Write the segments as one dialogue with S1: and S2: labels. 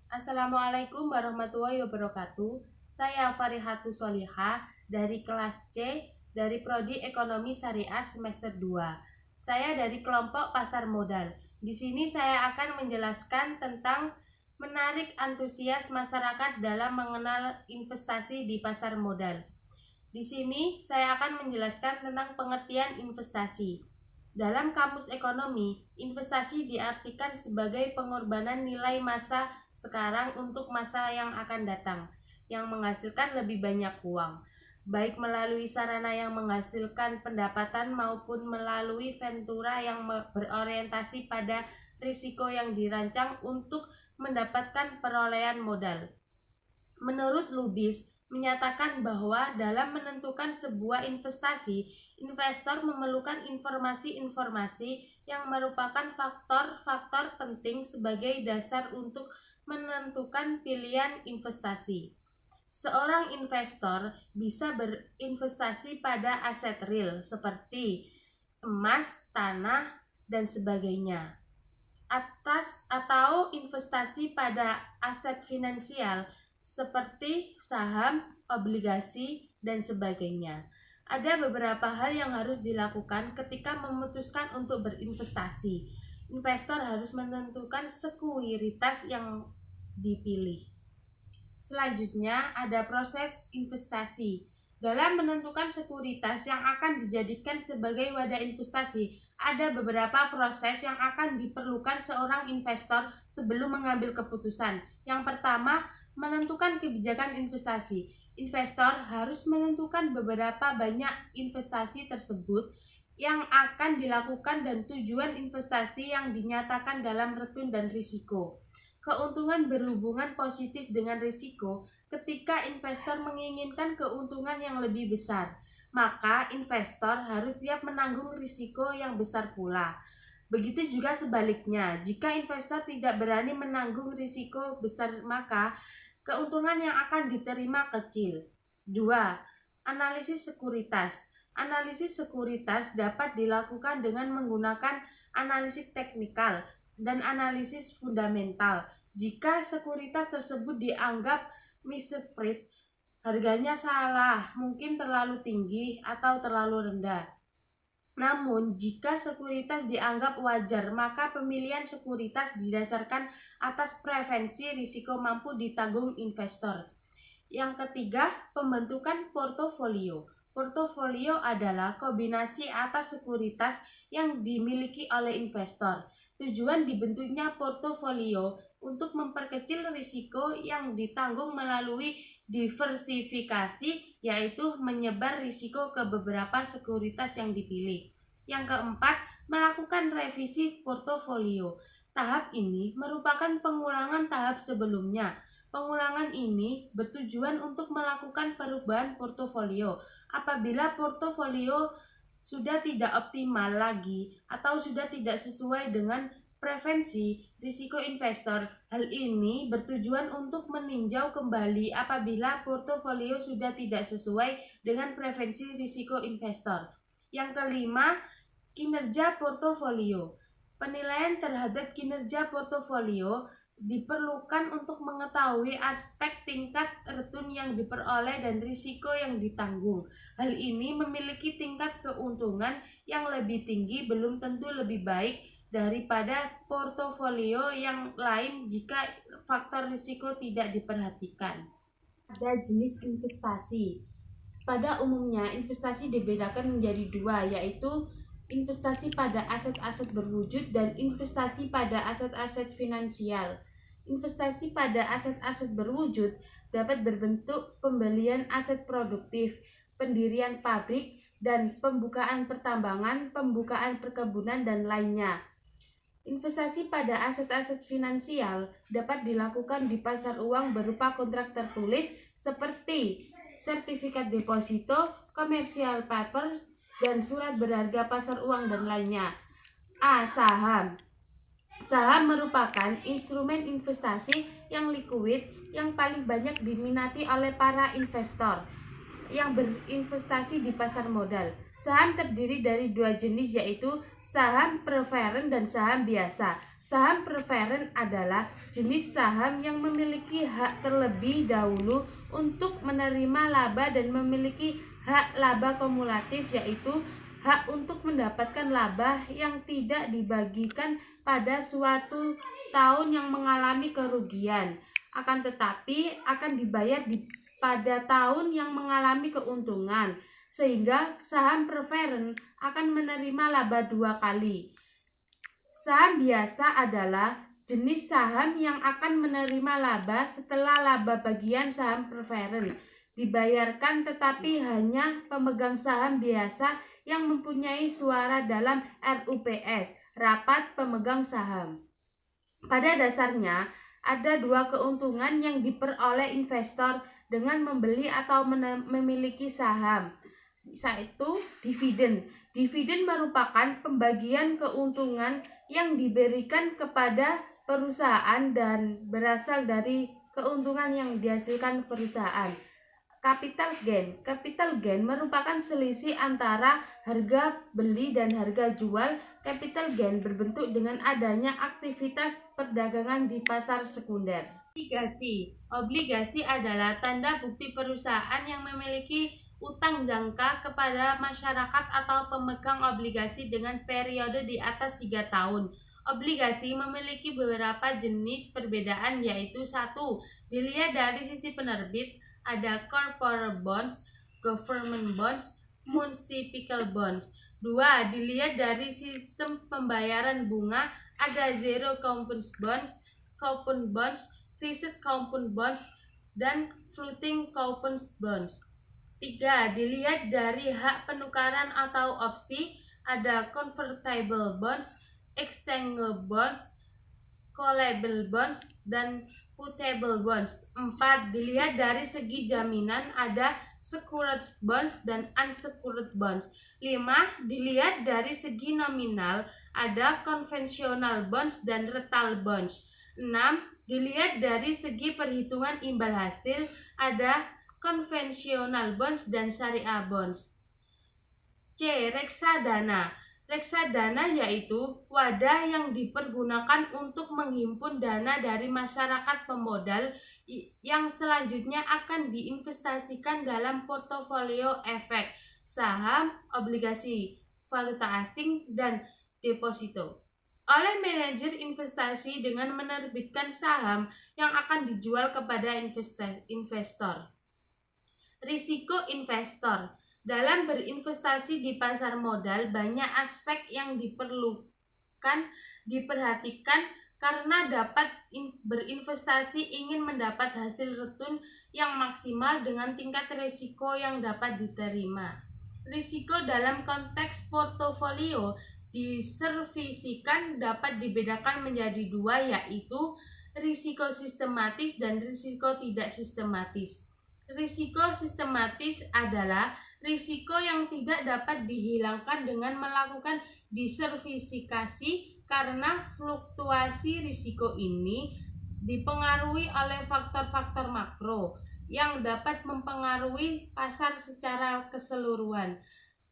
S1: Assalamualaikum warahmatullahi wabarakatuh. Saya Farihatu Solihah dari kelas C dari Prodi Ekonomi Syariah semester 2. Saya dari kelompok pasar modal. Di sini saya akan menjelaskan tentang menarik antusias masyarakat dalam mengenal investasi di pasar modal. Di sini saya akan menjelaskan tentang pengertian investasi. Dalam kamus ekonomi, investasi diartikan sebagai pengorbanan nilai masa sekarang untuk masa yang akan datang, yang menghasilkan lebih banyak uang, baik melalui sarana yang menghasilkan pendapatan maupun melalui ventura yang berorientasi pada risiko yang dirancang untuk mendapatkan perolehan modal. Menurut Lubis, menyatakan bahwa dalam menentukan sebuah investasi, investor memerlukan informasi-informasi yang merupakan faktor-faktor penting sebagai dasar untuk menentukan pilihan investasi. Seorang investor bisa berinvestasi pada aset real seperti emas, tanah, dan sebagainya, atau investasi pada aset finansial seperti saham, obligasi, dan sebagainya. Ada beberapa hal yang harus dilakukan ketika memutuskan untuk berinvestasi. Investor harus menentukan sekuritas yang dipilih. Selanjutnya ada proses investasi. Dalam menentukan sekuritas yang akan dijadikan sebagai wadah investasi, ada beberapa proses yang akan diperlukan seorang investor sebelum mengambil keputusan. Yang pertama, menentukan kebijakan investasi. Investor harus menentukan beberapa banyak investasi tersebut yang akan dilakukan dan tujuan investasi yang dinyatakan dalam return dan risiko. Keuntungan berhubungan positif dengan risiko. Ketika investor menginginkan keuntungan yang lebih besar, maka investor harus siap menanggung risiko yang besar pula. Begitu juga sebaliknya, jika investor tidak berani menanggung risiko besar, maka keuntungan yang akan diterima kecil. 2. Analisis sekuritas. Analisis sekuritas dapat dilakukan dengan menggunakan analisis teknikal dan analisis fundamental. Jika sekuritas tersebut dianggap mispriced, harganya salah, mungkin terlalu tinggi atau terlalu rendah. Namun, jika sekuritas dianggap wajar, maka pemilihan sekuritas didasarkan atas preferensi risiko mampu ditanggung investor. Yang ketiga, pembentukan portofolio. Portofolio adalah kombinasi atas sekuritas yang dimiliki oleh investor. Tujuan dibentuknya portofolio untuk memperkecil risiko yang ditanggung melalui diversifikasi, yaitu menyebar risiko ke beberapa sekuritas yang dipilih. Yang keempat, melakukan revisi portofolio. Tahap ini merupakan pengulangan tahap sebelumnya. Pengulangan ini bertujuan untuk melakukan perubahan portofolio apabila portofolio sudah tidak optimal lagi atau sudah tidak sesuai dengan preferensi risiko investor. Hal ini bertujuan untuk meninjau kembali apabila portofolio sudah tidak sesuai dengan preferensi risiko investor. Yang kelima, kinerja portofolio. Penilaian terhadap kinerja portofolio diperlukan untuk mengetahui aspek tingkat return yang diperoleh dan risiko yang ditanggung. Hal ini memiliki tingkat keuntungan yang lebih tinggi, belum tentu lebih baik daripada portofolio yang lain jika faktor risiko tidak diperhatikan. Ada jenis investasi. Pada umumnya, investasi dibedakan menjadi dua, yaitu investasi pada aset-aset berwujud dan investasi pada aset-aset finansial. Investasi pada aset-aset berwujud dapat berbentuk pembelian aset produktif, pendirian pabrik, dan pembukaan pertambangan, pembukaan perkebunan, dan lainnya. Investasi pada aset-aset finansial dapat dilakukan di pasar uang berupa kontrak tertulis seperti sertifikat deposito, commercial paper, dan surat berharga pasar uang dan lainnya. A. Saham. Saham merupakan instrumen investasi yang likuid yang paling banyak diminati oleh para investor. yang berinvestasi di pasar modal. Saham terdiri dari dua jenis, yaitu saham preferen dan saham biasa. Saham preferen adalah jenis saham yang memiliki hak terlebih dahulu untuk menerima laba dan memiliki hak laba kumulatif, yaitu hak untuk mendapatkan laba yang tidak dibagikan pada suatu tahun yang mengalami kerugian, akan tetapi akan dibayar pada tahun yang mengalami keuntungan, sehingga saham preferen akan menerima laba dua kali. Saham biasa adalah jenis saham yang akan menerima laba setelah laba bagian saham preferen dibayarkan, tetapi hanya pemegang saham biasa yang mempunyai suara dalam RUPS, Rapat Pemegang Saham. Pada dasarnya, ada dua keuntungan yang diperoleh investor dengan membeli atau memiliki saham, yaitu dividen. Dividen merupakan pembagian keuntungan yang diberikan kepada perusahaan dan berasal dari keuntungan yang dihasilkan perusahaan. Capital gain merupakan selisih antara harga beli dan harga jual. Capital gain berbentuk dengan adanya aktivitas perdagangan di pasar sekunder. Obligasi adalah tanda bukti perusahaan yang memiliki utang jangka kepada masyarakat atau pemegang obligasi dengan periode di atas 3 tahun. Obligasi memiliki beberapa jenis perbedaan, yaitu 1. Dilihat dari sisi penerbit, ada corporate bonds, government bonds, municipal bonds. 2. Dilihat dari sistem pembayaran bunga, ada zero coupon bonds, fixed coupon bonds, dan floating coupon bonds. 3. Dilihat dari hak penukaran atau opsi, ada convertible bonds, exchangeable bonds, callable bonds, dan putable bonds. 4. Dilihat dari segi jaminan, ada secured bonds dan unsecured bonds. 5. Dilihat dari segi nominal, ada konvensional bonds dan retail bonds. 6. Dilihat dari segi perhitungan imbal hasil, ada konvensional bonds dan syariah bonds. C. Reksadana. Reksadana yaitu wadah yang dipergunakan untuk menghimpun dana dari masyarakat pemodal yang selanjutnya akan diinvestasikan dalam portofolio efek, saham, obligasi, valuta asing, dan deposito oleh manajer investasi dengan menerbitkan saham yang akan dijual kepada investor. Risiko investor. Dalam berinvestasi di pasar modal, banyak aspek yang diperhatikan karena dapat berinvestasi ingin mendapat hasil return yang maksimal dengan tingkat risiko yang dapat diterima. Risiko dalam konteks portofolio diservisikan dapat dibedakan menjadi dua, yaitu risiko sistematis dan risiko tidak sistematis. Risiko sistematis adalah risiko yang tidak dapat dihilangkan dengan melakukan diservisikasi, karena fluktuasi risiko ini dipengaruhi oleh faktor-faktor makro yang dapat mempengaruhi pasar secara keseluruhan.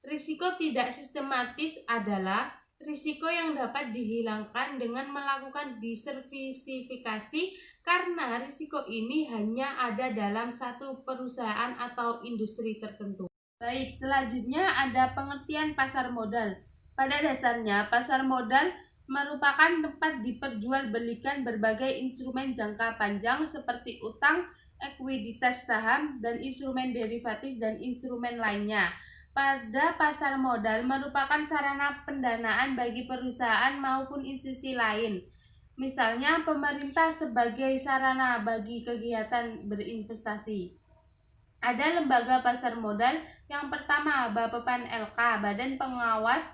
S1: Risiko tidak sistematis adalah risiko yang dapat dihilangkan dengan melakukan diservisikasi, karena risiko ini hanya ada dalam satu perusahaan atau industri tertentu. Baik, selanjutnya ada pengertian pasar modal. Pada dasarnya, pasar modal merupakan tempat diperjualbelikan berbagai instrumen jangka panjang seperti utang, ekuiditas saham, dan instrumen derivatif dan instrumen lainnya. Pada pasar modal merupakan sarana pendanaan bagi perusahaan maupun institusi lain. Misalnya pemerintah sebagai sarana bagi kegiatan berinvestasi. Ada lembaga pasar modal. Yang pertama, Bappepan LK, Badan Pengawas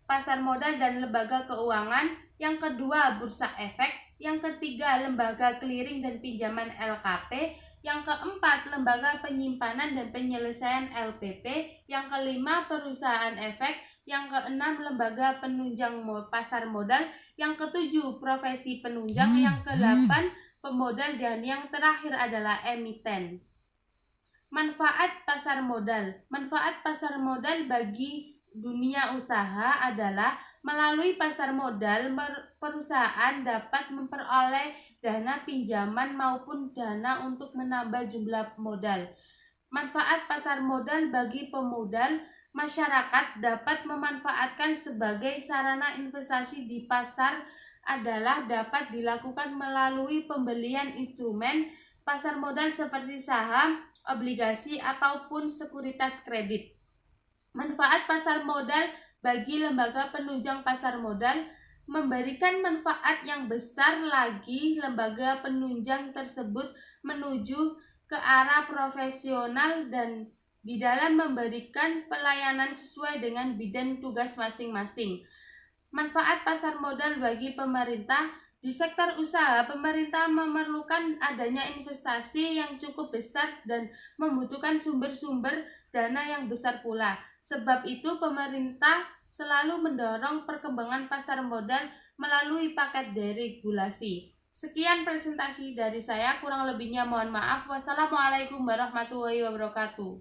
S1: Pasar Modal dan Lembaga Keuangan. Yang kedua, Bursa Efek. Yang ketiga, Lembaga Clearing dan Pinjaman LKP. Yang keempat, Lembaga Penyimpanan dan Penyelesaian LPP. Yang kelima, Perusahaan Efek. Yang keenam, Lembaga Penunjang Pasar Modal. Yang ketujuh, Profesi Penunjang. Yang kedelapan, Pemodal. Dan yang terakhir adalah emiten. Manfaat pasar modal. Manfaat pasar modal bagi dunia usaha adalah melalui pasar modal perusahaan dapat memperoleh dana pinjaman maupun dana untuk menambah jumlah modal. Manfaat pasar modal bagi pemodal. Masyarakat dapat memanfaatkan sebagai sarana investasi di pasar adalah dapat dilakukan melalui pembelian instrumen pasar modal seperti saham, obligasi, ataupun sekuritas kredit. Manfaat pasar modal bagi lembaga penunjang pasar modal. Memberikan manfaat yang besar lagi lembaga penunjang tersebut menuju ke arah profesional dan di dalam memberikan pelayanan sesuai dengan bidang tugas masing-masing. Manfaat pasar modal bagi pemerintah. Di sektor usaha, pemerintah memerlukan adanya investasi yang cukup besar dan membutuhkan sumber-sumber dana yang besar pula. Sebab itu, pemerintah selalu mendorong perkembangan pasar modal melalui paket deregulasi. Sekian presentasi dari saya, kurang lebihnya mohon maaf. Wassalamualaikum warahmatullahi wabarakatuh.